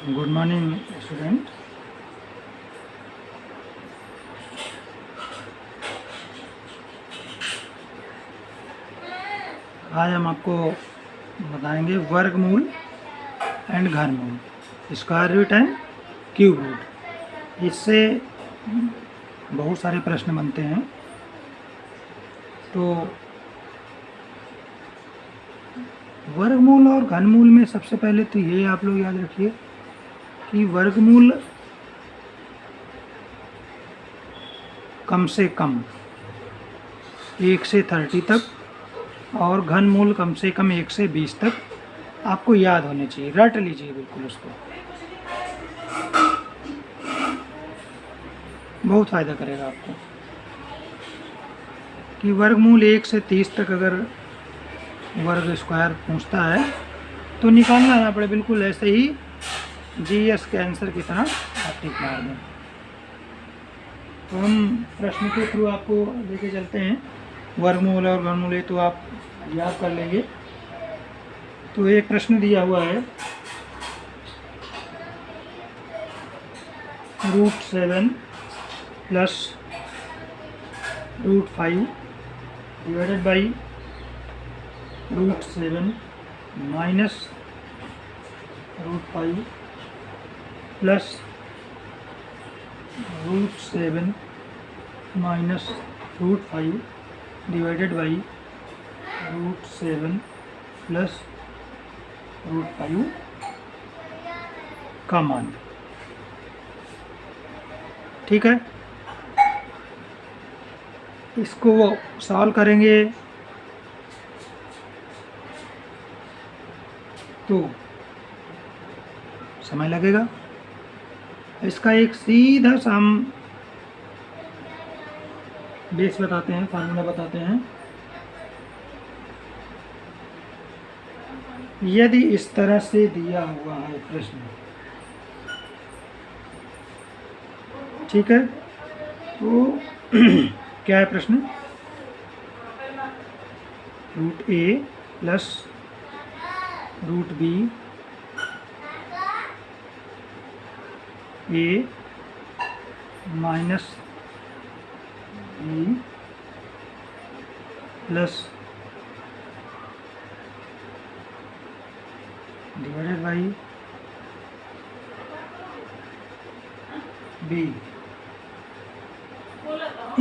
Good morning student. आज हम आपको बताएंगे वर्गमूल एंड घनमूल, square root and cube root. इससे बहुत सारे प्रश्न बनते हैं। तो वर्गमूल और घनमूल में सबसे पहले तो ये आप लोग याद रखिए कि वर्गमूल कम से कम 1 से 30 तक और घनमूल कम से कम 1 से 20 तक आपको याद होने चाहिए। रट लीजिए बिल्कुल उसको, बहुत फ़ायदा करेगा आपको। कि वर्गमूल 1 से 30 तक अगर वर्ग स्क्वायर पूछता है तो निकालना है पड़े, बिल्कुल ऐसे ही जीएस के आंसर की तरह आप टिक मार दें। तो हम प्रश्न के थ्रू आपको लेके चलते हैं। वर्गमूल और घनमूल तो आप याद कर लेंगे। तो एक प्रश्न दिया हुआ है, √7 plus √5 divided by √7 minus √5 plus √7 minus √5 divided by √7 plus √5 का मान। ठीक है, इसको सॉल्व करेंगे तो समय लगेगा। इसका एक सीधा सा हम बेस बताते हैं, फार्मूला बताते हैं। यदि इस तरह से दिया हुआ है प्रश्न, ठीक है, तो क्या है प्रश्न? √a plus √b a minus b plus divided by b,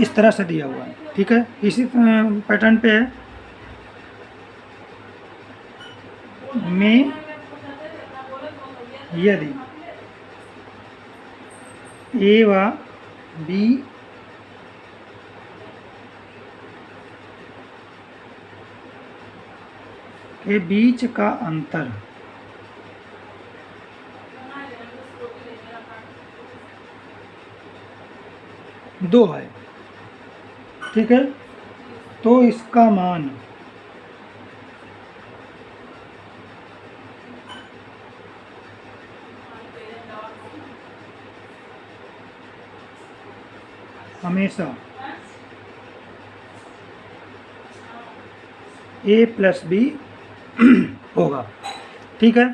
इस तरह से दिया हुआ है। ठीक है, इसी पैटर्न पे है। में यदि a व b के बीच का अंतर दो है, ठीक है, तो इसका मान हमेशा a प्लस b होगा। ठीक है,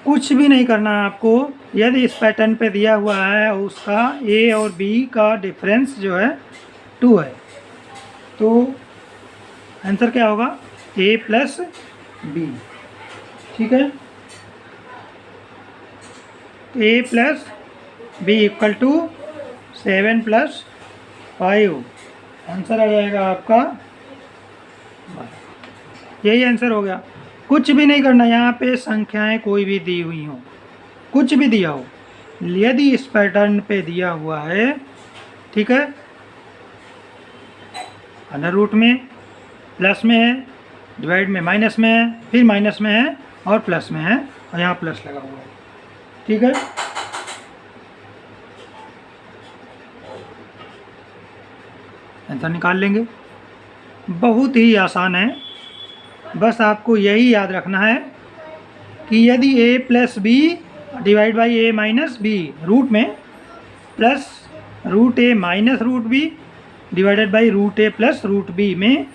कुछ भी नहीं करना है आपको। यदि इस पैटर्न पे दिया हुआ है उसका a और b का डिफरेंस जो है 2 है, तो आंसर क्या होगा? a plus b। ठीक है, a plus b equal to 7 plus 5। Answer आ जाएगा आपका, यही आंसर हो गया। कुछ भी नहीं करना, यहाँ पे संख्याएं कोई भी दी हुई हो, कुछ भी दिया हो, यदि इस पैटर्न पे दिया हुआ है, ठीक है, अंडर रूट में प्लस में है, डिवाइड में माइनस में है, फिर माइनस में है और प्लस में है, और यहाँ प्लस लगा हुआ है। ठीक है, आंसर निकाल लेंगे। बहुत ही आसान है, बस आपको यही याद रखना है कि यदि a plus b divide by a minus b root में plus √a minus √b divided by √a plus √b में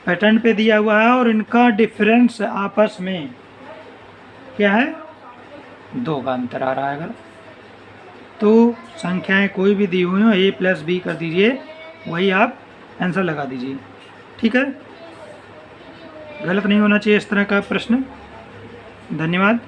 पैटर्न पे दिया हुआ है और इनका डिफरेंस आपस में क्या है, 2 का अंतर आ रहा है। अगर तो संख्याएं कोई भी दी हुई हो a प्लस बी कर दीजिए, वही आप आंसर लगा दीजिए। ठीक है, गलत नहीं होना चाहिए इस तरह का प्रश्न। धन्यवाद।